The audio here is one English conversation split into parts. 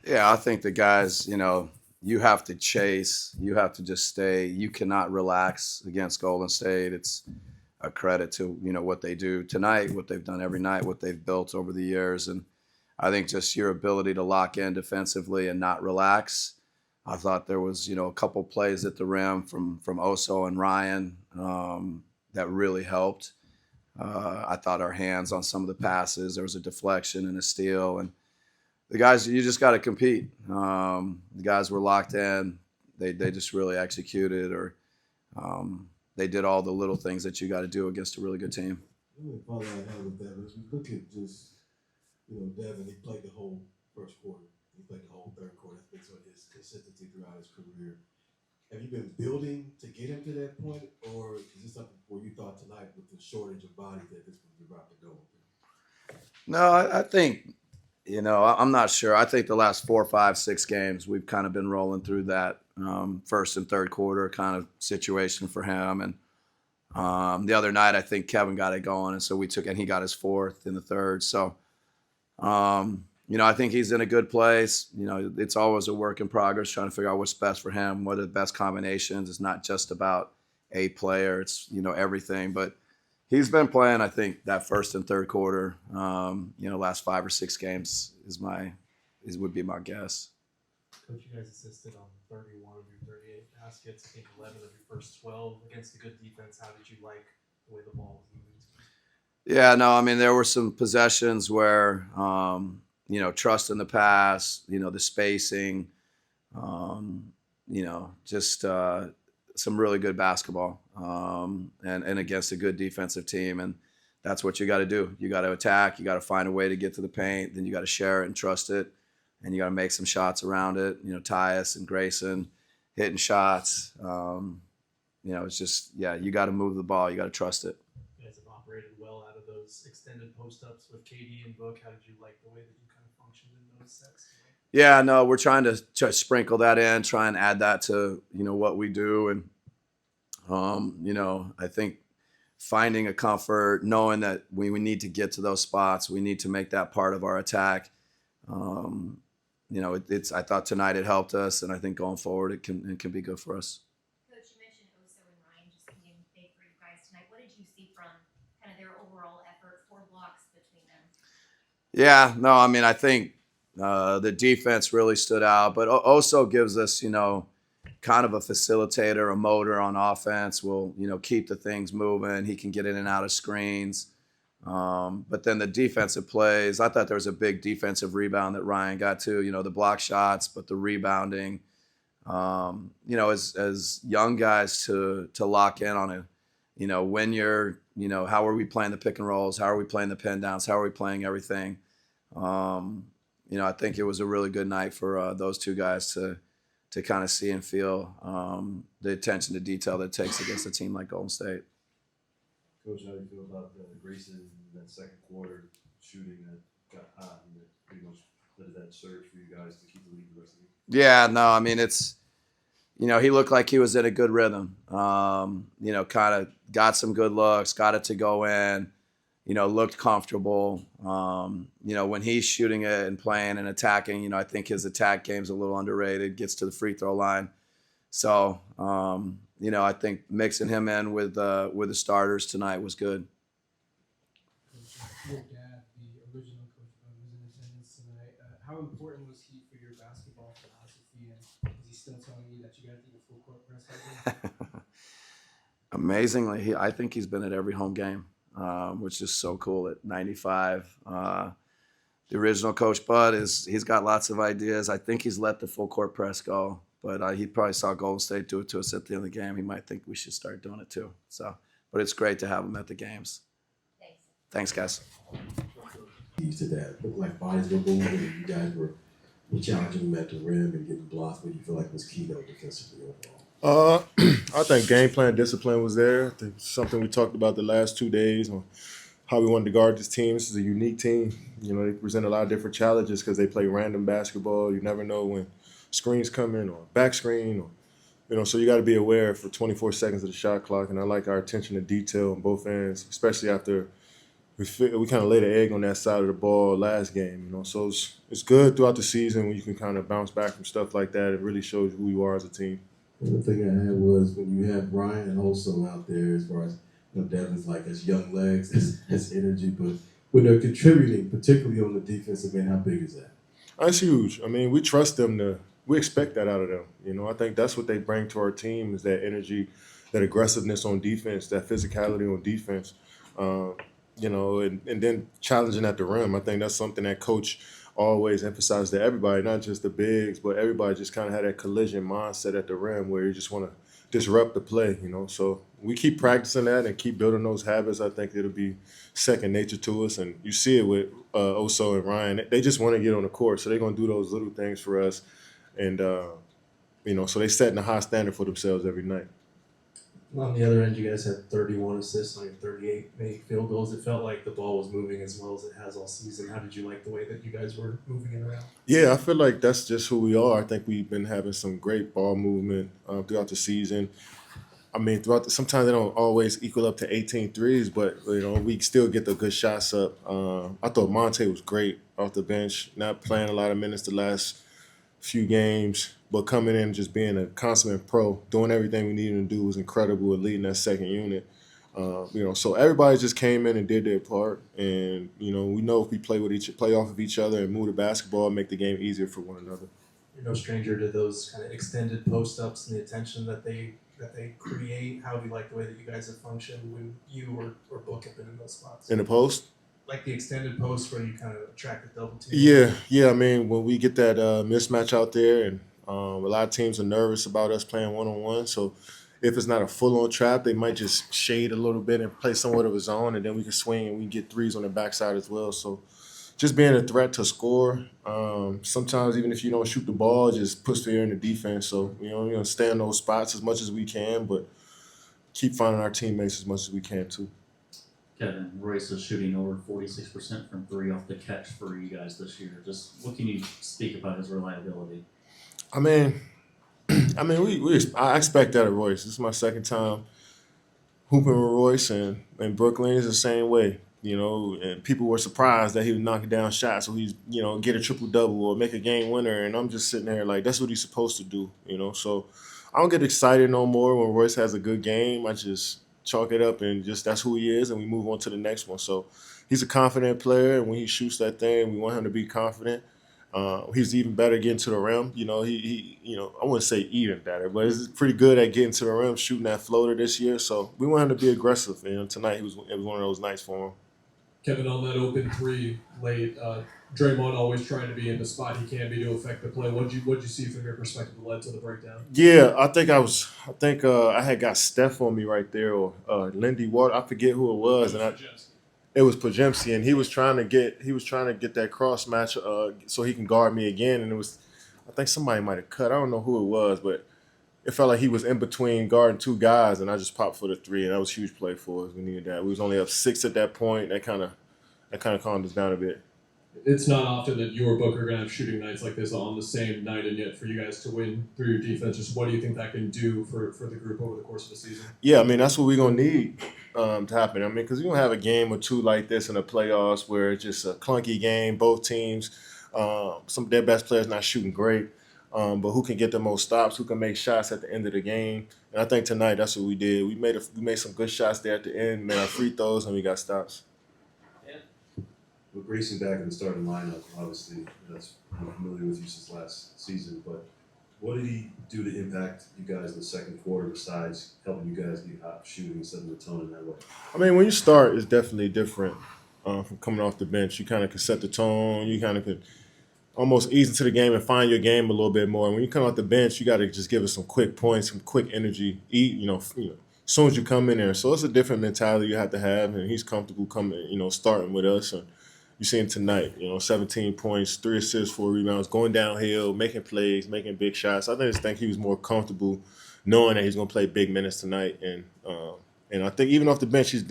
Yeah, I think the guys, you have to chase. You have to just stay. You cannot relax against Golden State. It's a credit to, what they do tonight, what they've done every night, what they've built over the years. And I think just your ability to lock in defensively and not relax. I thought there was, a couple plays at the rim from Oso and Ryan that really helped. I thought our hands on some of the passes, there was a deflection and a steal, and the guys, you just got to compete. The guys were locked in. They just really executed, or they did all the little things that you got to do against a really good team. Really follow that hand with Devin. As we look at just, Devin, he played the whole first quarter. He played the whole third quarter. That's been sort of his consistency throughout his career. Have you been building to get him to that point, or is this something where you thought tonight with the shortage of bodies that this was about to go? No, I think, I'm not sure. I think the last 4, 5, 6 games, we've kind of been rolling through that first and third quarter kind of situation for him. And the other night, I think Kevin got it going, and so and he got his fourth in the third. So, I think he's in a good place. It's always a work in progress, trying to figure out what's best for him, what are the best combinations. It's not just about a player; it's everything. But he's been playing. I think that first and third quarter, last 5 or 6 games would be my guess. Coach, you guys assisted on 31 of your 38 baskets. I think 11 of your first 12 against a good defense. How did you like the way the ball was moving? Yeah, no, I mean there were some possessions where trust in the pass, the spacing, just some really good basketball, and against a good defensive team, and that's what you got to do. You got to attack. You got to find a way to get to the paint. Then you got to share it and trust it, and you got to make some shots around it. Tyus and Grayson hitting shots. It's just you got to move the ball. You got to trust it. You guys have operated well out of those extended post-ups with KD and Book. How did you like the way that you kind of functioned in those sets? Yeah, no, we're trying to sprinkle that in, try and add that to what we do, and I think finding a comfort, knowing that we need to get to those spots, we need to make that part of our attack. It's I thought tonight it helped us, and I think going forward it can be good for us. Coach, you mentioned Oso and Ryan just being big for you guys tonight. What did you see from kind of their overall effort, 4 blocks between them? Yeah, no, I mean I think the defense really stood out, but also gives us kind of a facilitator, a motor on offense. Will keep the things moving. He can get in and out of screens. But then the defensive plays, I thought there was a big defensive rebound that Ryan got to. The block shots, but the rebounding. As young guys to lock in on it. When you're, how are we playing the pick and rolls? How are we playing the pin downs? How are we playing everything? I think it was a really good night for those two guys to kind of see and feel the attention to detail that it takes against a team like Golden State. Coach, how do you feel about Grayson in that second quarter shooting that got hot and that pretty much led to that surge for you guys to keep the lead the rest of the game? Yeah, no, I mean he looked like he was in a good rhythm. Kind of got some good looks, got it to go in. Looked comfortable. When he's shooting it and playing and attacking, I think his attack game's a little underrated. Gets to the free throw line, so I think mixing him in with the starters tonight was good. Coach, your dad, the original Coach Bud, was in attendance tonight. How important was he for your basketball philosophy, and is he still telling you that you got to do the full court press? Amazingly, I think he's been at every home game, which is so cool at 95. The original Coach Bud he's got lots of ideas. I think he's let the full court press go, but he probably saw Golden State do it to us at the end of the game. He might think we should start doing it too. So, but it's great to have him at the games. Thanks. Thanks, guys. Keys to that. Looked like bodies were moving and you guys were challenging them at the rim and getting blocks. What do you feel like was key though defensively overall? I think game plan discipline was there. I think something we talked about the last 2 days on how we wanted to guard this team. This is a unique team. They present a lot of different challenges because they play random basketball. You never know when screens come in or back screen or so you got to be aware for 24 seconds of the shot clock. And I like our attention to detail on both ends, especially after we kind of laid an egg on that side of the ball last game, So it's good throughout the season when you can kind of bounce back from stuff like that. It really shows who you are as a team. And the thing I had was when you have Ryan and Oso out there, as far as Devin's like his young legs, his energy, but when they're contributing, particularly on the defensive end, how big is that? That's huge. I mean, we trust them we expect that out of them. I think that's what they bring to our team is that energy, that aggressiveness on defense, that physicality on defense. And then challenging at the rim. I think that's something that Coach always emphasized to everybody, not just the bigs, but everybody just kind of had that collision mindset at the rim where you just want to disrupt the play, So we keep practicing that and keep building those habits. I think it'll be second nature to us. And you see it with Oso and Ryan. They just want to get on the court, so they're going to do those little things for us. And, so they're setting a high standard for themselves every night. On the other end, you guys had 31 assists on your 38 made field goals. It felt like the ball was moving as well as it has all season. How did you like the way that you guys were moving it around? Yeah, I feel like that's just who we are. I think we've been having some great ball movement throughout the season. I mean, sometimes they don't always equal up to 18 threes, but, we still get the good shots up. I thought Monte was great off the bench, not playing a lot of minutes the last few games, but coming in and just being a consummate pro, doing everything we needed to do was incredible and leading that second unit. So everybody just came in and did their part, and we know if we play off of each other and move the basketball, make the game easier for one another. You're no stranger to those kind of extended post ups and the attention that they create. How do you like the way that you guys have functioned when you or Book have been in those spots? In the post? Like the extended post where you kind of attract a double team. Yeah. I mean, when we get that mismatch out there, and a lot of teams are nervous about us playing one-on-one. So if it's not a full-on trap, they might just shade a little bit and play somewhat of a zone, and then we can swing and we can get threes on the backside as well. So just being a threat to score. Sometimes even if you don't shoot the ball, just push fear in the defense. So we're going to stay in those spots as much as we can, but keep finding our teammates as much as we can too. Kevin, Royce is shooting over 46% from three off the catch for you guys this year. Just what can you speak about his reliability? I mean, I expect that of Royce. This is my second time hooping with Royce, and Brooklyn is the same way. And people were surprised that he was knocking down shots, so he's get a triple double or make a game winner, and I'm just sitting there like that's what he's supposed to do. So I don't get excited no more when Royce has a good game. I just chalk it up and just that's who he is, and we move on to the next one. So he's a confident player, and when he shoots that thing, we want him to be confident. He's even better getting to the rim. He I wouldn't say even better, but he's pretty good at getting to the rim, shooting that floater this year. So we want him to be aggressive. Tonight it was one of those nights for him. Kevin, on that open three late, Draymond always trying to be in the spot he can be to affect the play. What'd you see from your perspective that led to the breakdown? Yeah, I think I had got Steph on me right there, or Lindy Water. I forget who it was, it was Pajemski, and he was trying to get that cross match so he can guard me again, and I think somebody might have cut. I don't know who it was, but it felt like he was in between guarding two guys, and I just popped for the three, and that was a huge play for us. We needed that. We was only up 6 at that point. That kind of calmed us down a bit. It's not often that you or Booker are going to have shooting nights like this on the same night, and yet for you guys to win through your defense, just what do you think that can do for the group over the course of the season? Yeah, I mean, that's what we're going to need to happen. I mean, because you're going to have a game or two like this in the playoffs where it's just a clunky game, both teams, some of their best players not shooting great, but who can get the most stops, who can make shots at the end of the game. And I think tonight that's what we did. We made some good shots there at the end, made our free throws, and we got stops. With Grayson back in the starting lineup, obviously that's I'm familiar with you since last season, but what did he do to impact you guys in the second quarter besides helping you guys get hot shooting and setting the tone in that way? I mean, when you start, it's definitely different from coming off the bench. You kind of can set the tone. You kind of could almost ease into the game and find your game a little bit more. When you come off the bench, you got to just give us some quick points, some quick energy. As soon as you come in there. So it's a different mentality you have to have, and he's comfortable coming, starting with us. And you see him tonight, 17 points, 3 assists, 4 rebounds, going downhill, making plays, making big shots. I just think he was more comfortable knowing that he's going to play big minutes tonight. And I think even off the bench, he's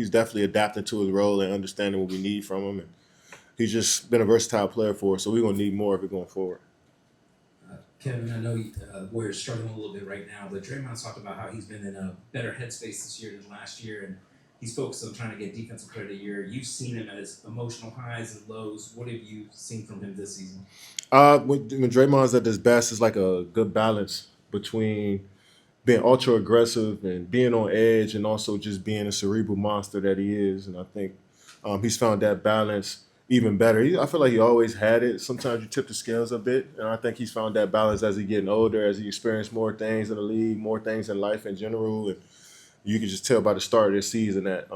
definitely adapting to his role and understanding what we need from him. And he's just been a versatile player for us, so we're going to need more of it going forward. Kevin, I know Warriors struggling a little bit right now, but Draymond's talked about how he's been in a better headspace this year than last year, and he's focused on trying to get Defensive Player of the Year. You've seen him at his emotional highs and lows. What have you seen from him this season? When Draymond's at his best, it's like a good balance between being ultra aggressive and being on edge, and also just being a cerebral monster that he is. And I think he's found that balance even better. I feel like he always had it. Sometimes you tip the scales a bit, and I think he's found that balance as he's getting older, as he experienced more things in the league, more things in life in general. And you can just tell by the start of this season that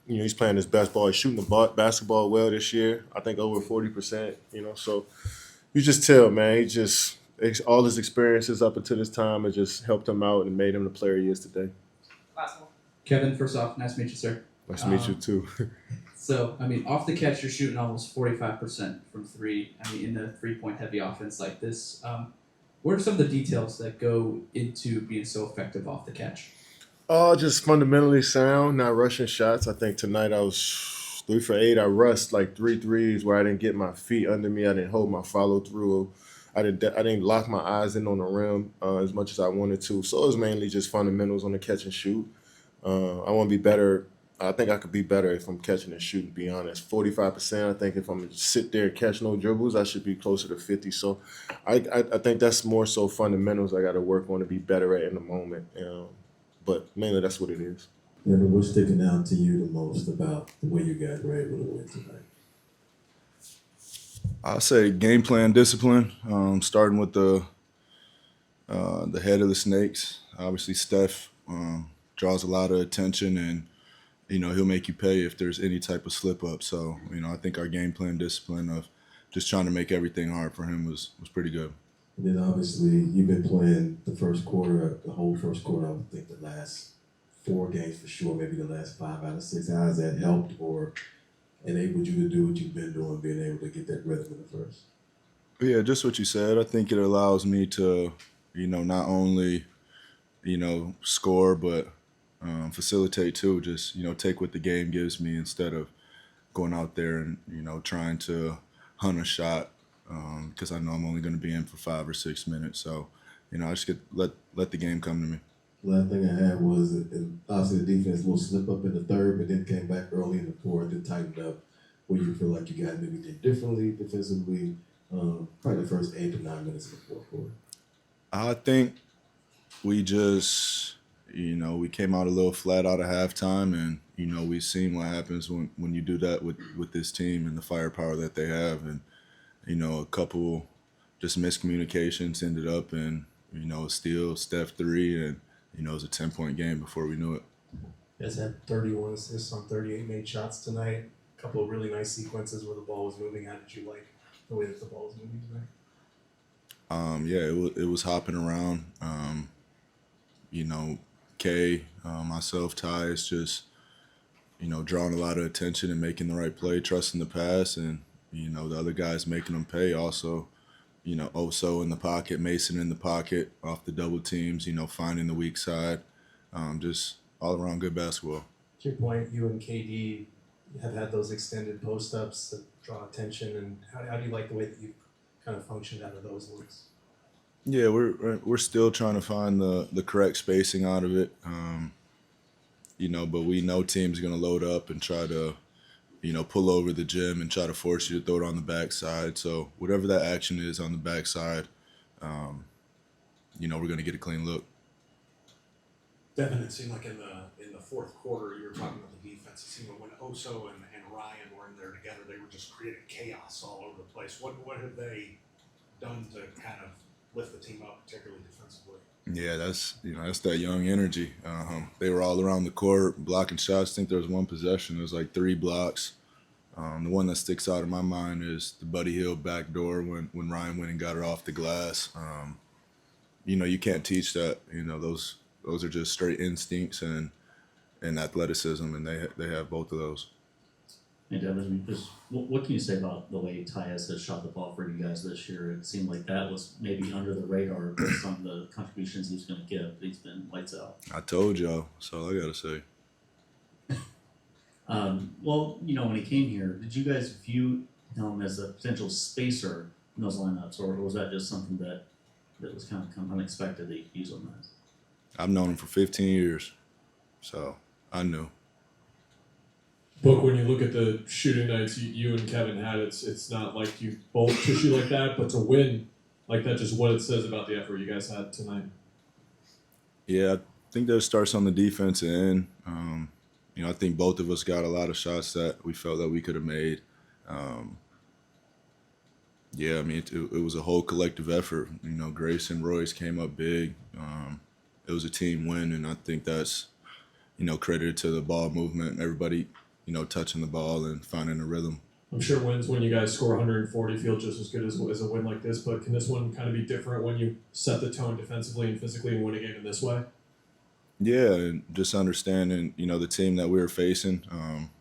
he's playing his best ball. He's shooting the basketball well this year. I think over 40%. So you just tell, man, all his experiences up until this time have just helped him out and made him the player he is today. Last one. Kevin, first off, nice to meet you, sir. Nice to meet you too. So, off the catch, you're shooting almost 45% from three. In a 3-point heavy offense like this, what are some of the details that go into being so effective off the catch? Just fundamentally sound, not rushing shots. I think tonight I was 3 for 8. I rushed like 3 threes where I didn't get my feet under me. I didn't hold my follow through. I didn't lock my eyes in on the rim as much as I wanted to. So it was mainly just fundamentals on the catch and shoot. I want to be better. I think I could be better if I'm catching and shooting, to be honest. 45%, I think if I'm to sit there and catch no dribbles, I should be closer to 50. So I think that's more so fundamentals I got to work on to be better at in the moment. But mainly that's what it is. Yeah, but what's sticking out to you the most about the way you guys were able to win tonight? I'll say game plan discipline, starting with the head of the Snakes. Obviously, Steph draws a lot of attention, and he'll make you pay if there's any type of slip up. So I think our game plan discipline of just trying to make everything hard for him was pretty good. And then obviously you've been playing the whole first quarter. I would think the last 4 games for sure, maybe the last 5 out of 6. How has that helped or enabled you to do what you've been doing, being able to get that rhythm in the first? Yeah, just what you said. I think it allows me to, not only, score, but facilitate too. Just, take what the game gives me instead of going out there and, trying to hunt a shot because I know I'm only going to be in for 5 or 6 minutes. So, I just let the game come to me. Last thing I had was, obviously the defense a little slip up in the third, but then came back early in the fourth and tightened up. Where you feel like you got maybe did differently defensively, probably the first 8 to 9 minutes of the fourth quarter. I think we just, we came out a little flat out of halftime, and we've seen what happens when you do that with this team and the firepower that they have, and a couple just miscommunications ended up in a steal, Steph 3, and it was a 10-point game before we knew it. You guys had 31 assists on 38 made shots tonight. A couple of really nice sequences where the ball was moving. How did you like the way that the ball was moving tonight? Yeah, it was hopping around. Kay, myself, Ty, is just, drawing a lot of attention and making the right play, trusting the pass, and, the other guys making them pay also. Oso in the pocket, Mason in the pocket, off the double teams, finding the weak side. Just all around good basketball. To your point, you and KD have had those extended post-ups that draw attention, and how do you like the way that you've kind of functioned out of those looks? Yeah, we're still trying to find the correct spacing out of it. But we know teams are going to load up and try to, pull over the gym and try to force you to throw it on the backside. So whatever that action is on the backside, we're going to get a clean look. Devin, it seemed like in the fourth quarter, you were talking about the defense. It seemed like when Oso and Ryan were in there together, they were just creating chaos all over the place. What have they done to kind of lift the team up, particularly defensively? Yeah, that's that young energy. They were all around the court blocking shots. I think there was one possession. There was like 3 blocks. The one that sticks out in my mind is the Buddy Hield backdoor when Ryan went and got her off the glass. You can't teach that. Those are just straight instincts and athleticism, and they have both of those. And Devin, what can you say about the way Tyus has shot the ball for you guys this year? It seemed like that was maybe under the radar based on the contributions he's going to give. He's been lights out. I told y'all. That's all I got to say. When he came here, did you guys view him as a potential spacer in those lineups, or was that just something that was kind of unexpected that you could use on that? I've known him for 15 years, so I knew. Book, when you look at the shooting nights you and Kevin had, it's not like you both to shoot like that, but to win like that, just what it says about the effort you guys had tonight. Yeah, I think that starts on the defensive end. I think both of us got a lot of shots that we felt that we could have made. It was a whole collective effort. Grace and Royce came up big. It was a team win, and I think that's, credited to the ball movement, everybody, touching the ball and finding a rhythm. I'm sure wins when you guys score 140 feel just as good as a win like this, but can this one kind of be different when you set the tone defensively and physically and win a game in this way? Yeah, and just understanding, the team that we were facing.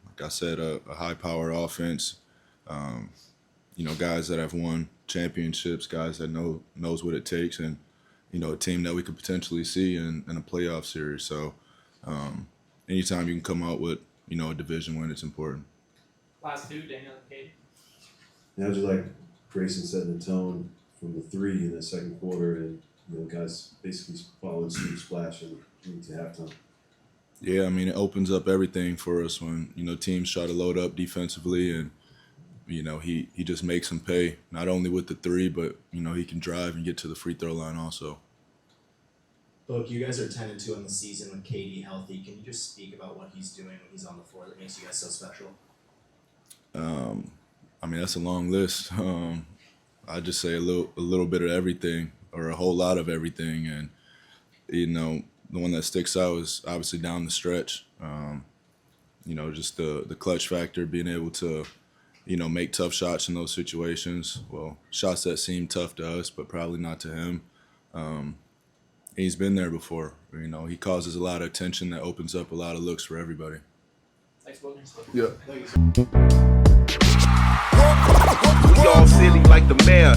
Like I said, a high-power offense. Guys that have won championships, guys that knows what it takes, and a team that we could potentially see in a playoff series. So, anytime you can come out with a division win, it's important. Last two, Daniel and Katie. Now, just like Grayson setting the tone from the three in the second quarter, and guys basically followed suit, splash, and into halftime. Yeah, it opens up everything for us when teams try to load up defensively, and he just makes them pay, not only with the three, but he can drive and get to the free throw line also. Look, you guys are 10-2 on the season with KD healthy. Can you just speak about what he's doing when he's on the floor that makes you guys so special? That's a long list. I just say a little bit of everything, or a whole lot of everything, and the one that sticks out is obviously down the stretch. Just the clutch factor, being able to make tough shots in those situations. Well, shots that seem tough to us, but probably not to him. He's been there before. He causes a lot of attention that opens up a lot of looks for everybody. Thanks, Book. Yeah. We all silly like the mayor.